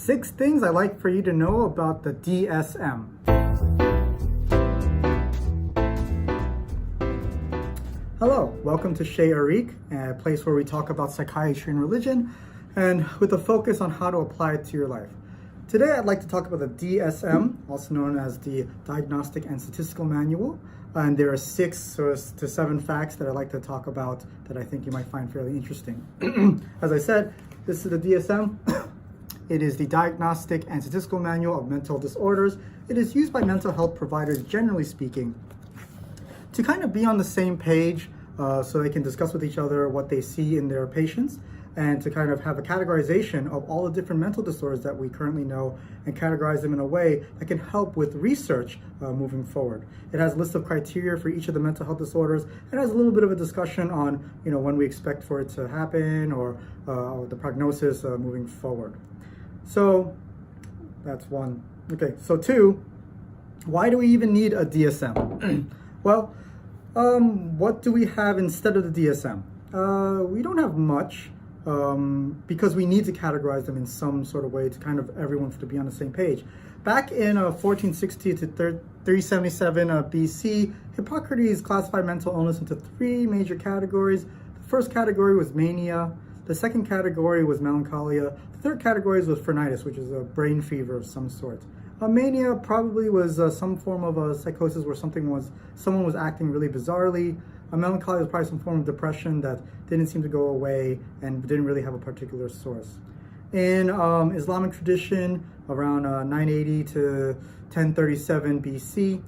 6 things I'd like for you to know about the DSM. Hello, welcome to Chez Eric, a place where we talk about psychiatry and religion, and with a focus on how to apply it to your life. Today I'd like to talk about the DSM, also known as the Diagnostic and Statistical Manual, and there are 6 to 7 facts that I'd like to talk about that I think you might find fairly interesting. As I said, this is the DSM. It is the Diagnostic and Statistical Manual of Mental Disorders. It is used by mental health providers, generally speaking, to kind of be on the same page so they can discuss with each other what they see in their patients, and to kind of have a categorization of all the different mental disorders that we currently know and categorize them in a way that can help with research moving forward. It has a list of criteria for each of the mental health disorders. It has a little bit of a discussion on when we expect for it to happen or the prognosis moving forward. So that's 1. Okay, so 2, why do we even need a DSM? Well, what do we have instead of the DSM? We don't have much because we need to categorize them in some sort of way to kind of everyone to be on the same page. Back in 1460 to 377 BC, Hippocrates classified mental illness into 3 major categories. The first category was mania. The second category was melancholia. The third category was phrenitis, which is a brain fever of some sort. Mania probably was some form of a psychosis where someone was acting really bizarrely. Melancholia was probably some form of depression that didn't seem to go away and didn't really have a particular source. In Islamic tradition, around 980 to 1037 BC,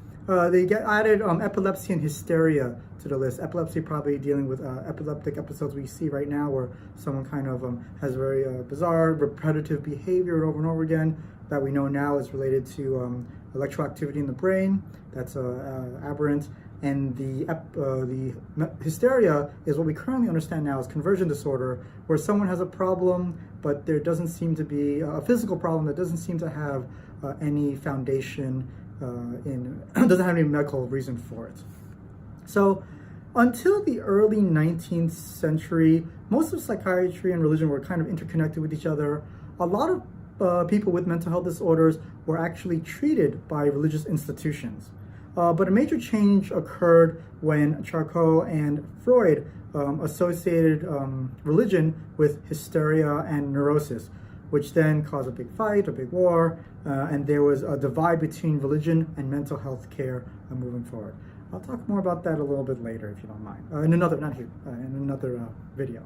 they added epilepsy and hysteria to the list. Epilepsy probably dealing with epileptic episodes we see right now where someone kind of has very bizarre, repetitive behavior over and over again that we know now is related to electroactivity in the brain that's aberrant. And the hysteria is what we currently understand now as conversion disorder, where someone has a problem, but there doesn't seem to be a physical problem that doesn't seem to have any foundation doesn't have any medical reason for it. So until the early 19th century, most of psychiatry and religion were kind of interconnected with each other. A lot of people with mental health disorders were actually treated by religious institutions. But a major change occurred when Charcot and Freud associated religion with hysteria and neurosis, which then caused a big fight, a big war, and there was a divide between religion and mental health care moving forward. I'll talk more about that a little bit later, if you don't mind. In another video.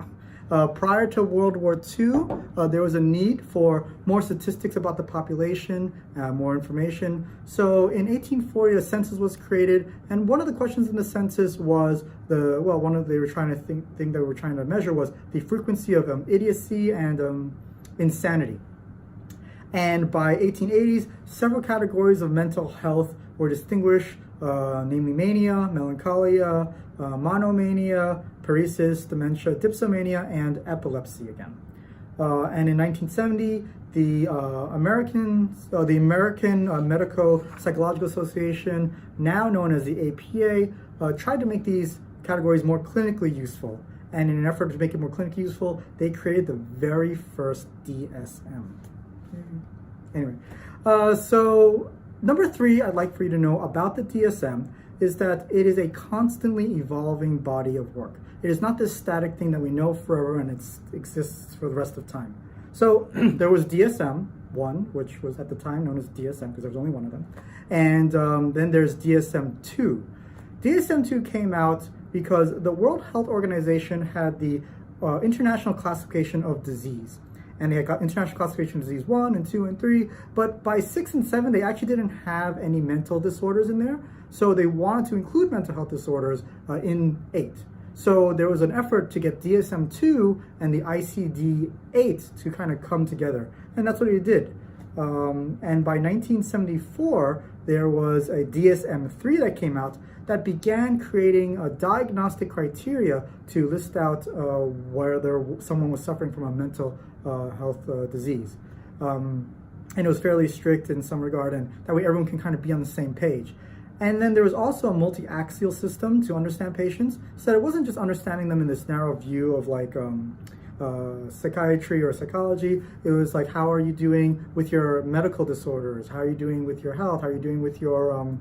Prior to World War II, there was a need for more statistics about the population, more information. So in 1840, a census was created, and one of the questions in the census was thing they were trying to measure was the frequency of idiocy and insanity. And by 1880s, several categories of mental health were distinguished, namely mania, melancholia, monomania, paresis, dementia, dipsomania, and epilepsy again. And in 1970, the American Medico-Psychological Association, now known as the APA, tried to make these categories more clinically useful. And in an effort to make it more clinically useful, they created the very first DSM. Anyway, so number 3 I'd like for you to know about the DSM is that it is a constantly evolving body of work. It is not this static thing that we know forever and it exists for the rest of time. So there was DSM 1, which was at the time known as DSM because there was only one of them. And then there's DSM 2. DSM 2 came out because the World Health Organization had the International Classification of Disease. And they had got International Classification of Disease 1 and 2 and 3, but by 6 and 7, they actually didn't have any mental disorders in there. So they wanted to include mental health disorders in 8. So there was an effort to get DSM-2 and the ICD-8 to kind of come together. And that's what it did. And by 1974, there was a DSM-3 that came out that began creating a diagnostic criteria to list out whether someone was suffering from a mental health disease. And it was fairly strict in some regard, and that way everyone can kind of be on the same page. And then there was also a multi-axial system to understand patients, so that it wasn't just understanding them in this narrow view of like psychiatry or psychology, it was like, how are you doing with your medical disorders? How are you doing with your health? How are you doing with your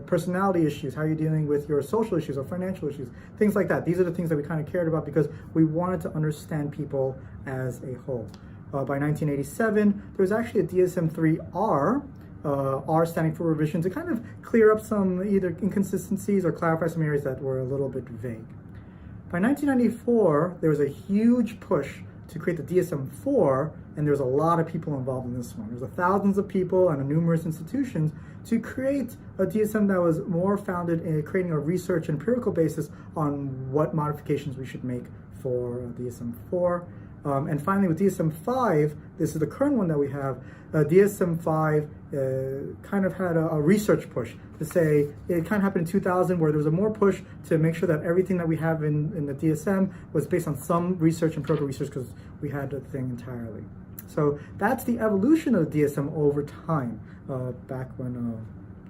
personality issues? How are you dealing with your social issues or financial issues? Things like that. These are the things that we kind of cared about because we wanted to understand people as a whole. By 1987, there was actually a DSM-3R, R standing for revision, to kind of clear up some either inconsistencies or clarify some areas that were a little bit vague. By 1994, there was a huge push to create the DSM-4, and there was a lot of people involved in this one. There was thousands of people and numerous institutions to create a DSM that was more founded in creating a research and empirical basis on what modifications we should make for DSM-4. And finally, with DSM-5, this is the current one that we have, DSM-5 kind of had a research push to say, it kind of happened in 2000 where there was a more push to make sure that everything that we have in the DSM was based on some research and empirical research because we had the thing entirely. So that's the evolution of the DSM over time, back when,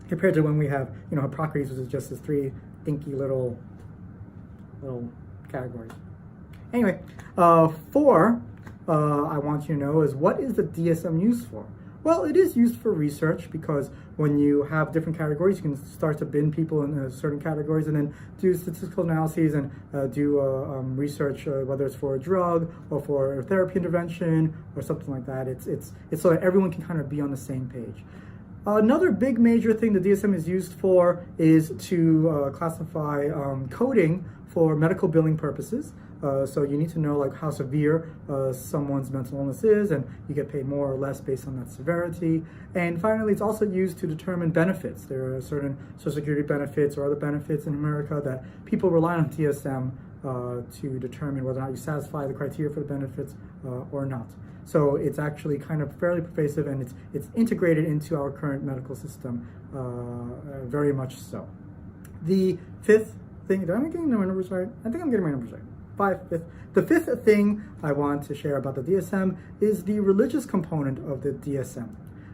compared to when we have, Hippocrates, which is just this three dinky little categories. Anyway, four, I want you to know is, what is the DSM used for? Well, it is used for research because when you have different categories, you can start to bin people in certain categories and then do statistical analyses and do research, whether it's for a drug or for a therapy intervention or something like that. It's so that everyone can kind of be on the same page. Another big major thing the DSM is used for is to classify coding for medical billing purposes. So you need to know like how severe someone's mental illness is, and you get paid more or less based on that severity. And finally, it's also used to determine benefits. There are certain Social Security benefits or other benefits in America that people rely on DSM to determine whether or not you satisfy the criteria for the benefits or not. So it's actually kind of fairly pervasive, and it's integrated into our current medical system very much so. The fifth thing, am I getting my numbers right? I think I'm getting my numbers right. The fifth thing I want to share about the DSM is the religious component of the DSM.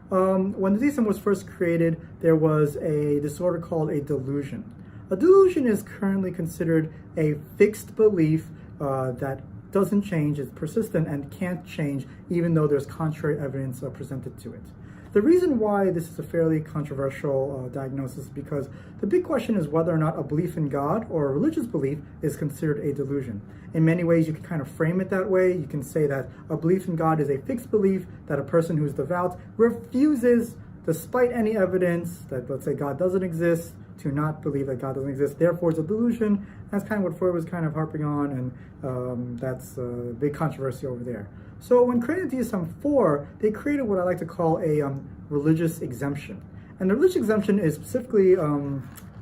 When the DSM was first created, there was a disorder called a delusion. A delusion is currently considered a fixed belief that doesn't change, is persistent, and can't change even though there's contrary evidence presented to it. The reason why this is a fairly controversial diagnosis is because the big question is whether or not a belief in God or a religious belief is considered a delusion. In many ways, you can kind of frame it that way. You can say that a belief in God is a fixed belief that a person who is devout refuses, despite any evidence that, let's say, God doesn't exist, to not believe that God doesn't exist. Therefore, it's a delusion. That's kind of what Freud was kind of harping on, and that's a big controversy over there. So when creating DSM-4, they created what I like to call a religious exemption. And the religious exemption is specifically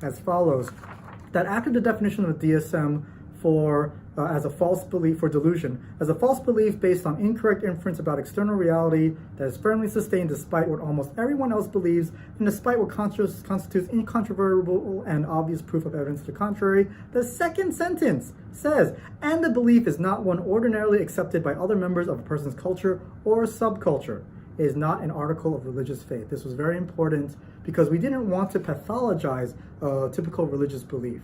as follows, that after the definition of the DSM for as a false belief or delusion, as a false belief based on incorrect inference about external reality that is firmly sustained despite what almost everyone else believes and despite what constitutes incontrovertible and obvious proof of evidence to the contrary, the second sentence says, and the belief is not one ordinarily accepted by other members of a person's culture or subculture. It is not an article of religious faith. This was very important because we didn't want to pathologize typical religious belief.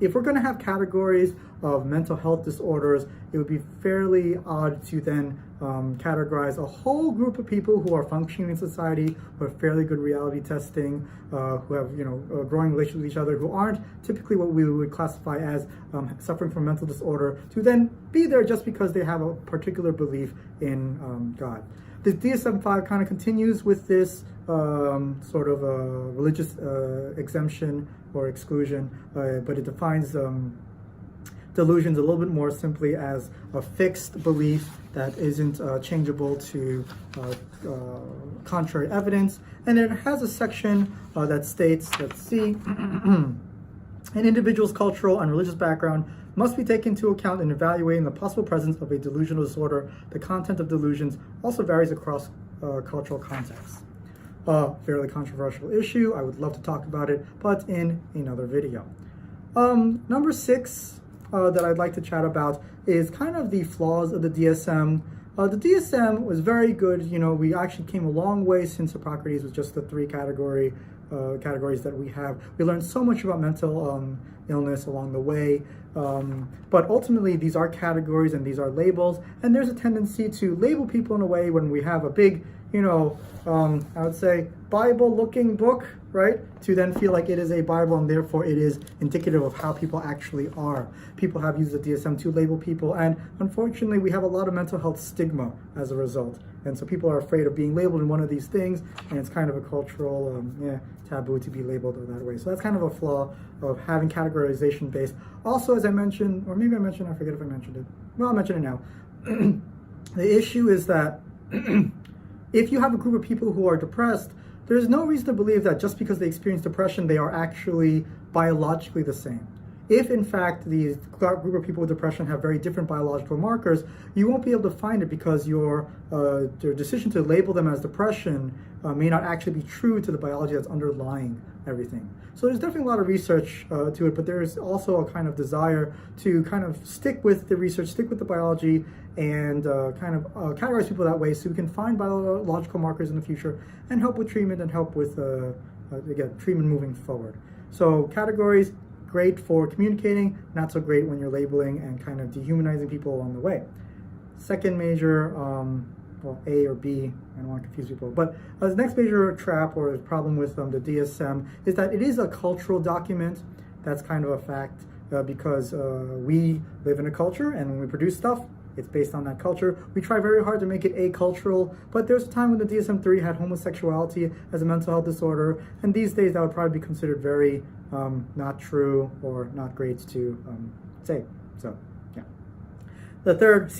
If we're going to have categories of mental health disorders, it would be fairly odd to then categorize a whole group of people who are functioning in society, who have fairly good reality testing, who have a growing relationship with each other, who aren't typically what we would classify as suffering from mental disorder, to then be there just because they have a particular belief in God. The DSM-5 kind of continues with this sort of religious exemption or exclusion, but it defines delusions a little bit more simply as a fixed belief that isn't changeable to contrary evidence. And it has a section that states, let's see, an individual's cultural and religious background must be taken into account in evaluating the possible presence of a delusional disorder. The content of delusions also varies across cultural contexts. Fairly controversial issue. I would love to talk about it, but in another video. Number 6 that I'd like to chat about is kind of the flaws of the DSM. The DSM was very good. We actually came a long way since Hippocrates was just the 3 categories that we have. We learned so much about mental illness along the way. But ultimately, these are categories and these are labels, and there's a tendency to label people in a way when we have a big, I would say, Bible-looking book, right? To then feel like it is a Bible and therefore it is indicative of how people actually are. People have used the DSM to label people, and unfortunately, we have a lot of mental health stigma as a result. And so people are afraid of being labeled in one of these things, and it's kind of a cultural taboo to be labeled that way. So that's kind of a flaw of having categorization based. Also, as I mentioned, or maybe I mentioned, I forget if I mentioned it. Well, I'll mention it now. The issue is that if you have a group of people who are depressed, there's no reason to believe that just because they experience depression, they are actually biologically the same. If in fact these group of people with depression have very different biological markers, you won't be able to find it because your decision to label them as depression may not actually be true to the biology that's underlying everything. So there's definitely a lot of research to it, but there's also a kind of desire to kind of stick with the research, stick with the biology, and categorize people that way so we can find biological markers in the future and help with treatment and help with, again, treatment moving forward. So categories, great for communicating, not so great when you're labeling and kind of dehumanizing people along the way. Second major, A or B, I don't want to confuse people, but the next major trap or problem with the DSM is that it is a cultural document. That's kind of a fact because we live in a culture, and when we produce stuff, it's based on that culture. We try very hard to make it acultural, but there's a time when the DSM-3 had homosexuality as a mental health disorder, and these days that would probably be considered very not true or not great to say. So, yeah. The third,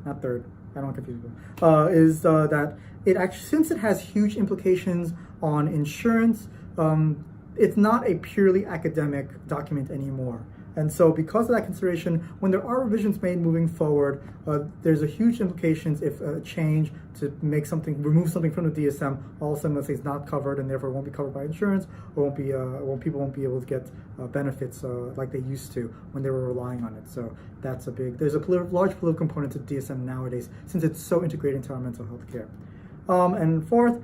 not third, I don't want to confuse people, is that it actually, since it has huge implications on insurance, it's not a purely academic document anymore. And so because of that consideration, when there are revisions made moving forward, there's a huge implications if a change to make something, remove something from the DSM, all of a sudden let's say it's not covered and therefore won't be covered by insurance, or people won't be able to get benefits like they used to when they were relying on it. So that's there's a large political component to DSM nowadays since it's so integrated into our mental health care. And fourth,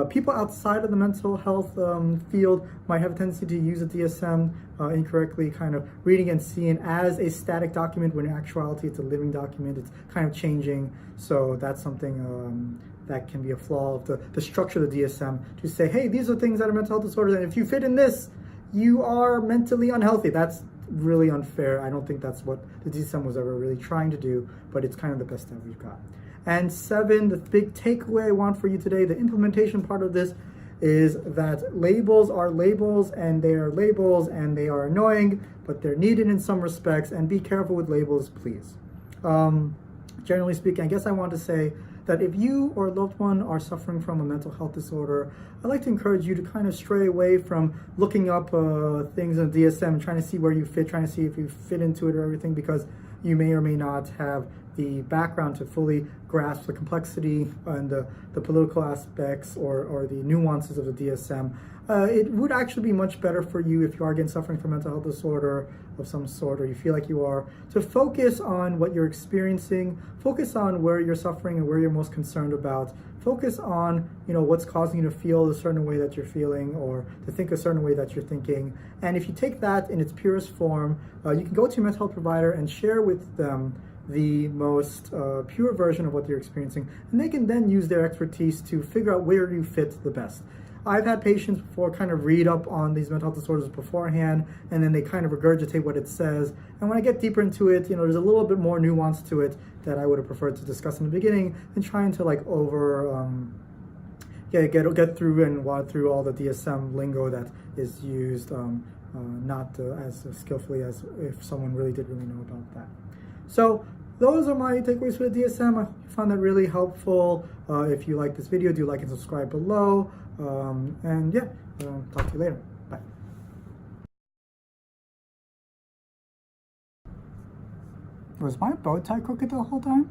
people outside of the mental health field might have a tendency to use a DSM incorrectly, kind of reading and seeing as a static document when in actuality it's a living document. It's kind of changing. So that's something that can be a flaw of the structure of the DSM to say, hey, these are things that are mental health disorders, and if you fit in this, you are mentally unhealthy. That's really unfair. I don't think that's what the DSM was ever really trying to do, but it's kind of the best that we've got. And 7, the big takeaway I want for you today, the implementation part of this, is that labels are labels and they are labels and they are annoying, but they're needed in some respects, and be careful with labels, please. Generally speaking, I guess I want to say that if you or a loved one are suffering from a mental health disorder, I'd like to encourage you to kind of stray away from looking up things in the DSM and trying to see where you fit, trying to see if you fit into it or everything, because you may or may not have the background to fully grasp the complexity and the political aspects or the nuances of the DSM. It would actually be much better for you if you are again suffering from mental health disorder of some sort, or you feel like you are, to focus on what you're experiencing, focus on where you're suffering and where you're most concerned about, focus on what's causing you to feel a certain way that you're feeling or to think a certain way that you're thinking. And if you take that in its purest form, you can go to your mental health provider and share with them the most pure version of what you're experiencing, and they can then use their expertise to figure out where you fit the best. I've had patients before kind of read up on these mental health disorders beforehand, and then they kind of regurgitate what it says. And when I get deeper into it, there's a little bit more nuance to it that I would have preferred to discuss in the beginning than trying to get through and wad through all the DSM lingo that is used not as skillfully as if someone really did know about that. So those are my takeaways for the DSM. I hope you found that really helpful. If you like this video, do like and subscribe below. And yeah, talk to you later. Bye. Was my bow tie crooked the whole time?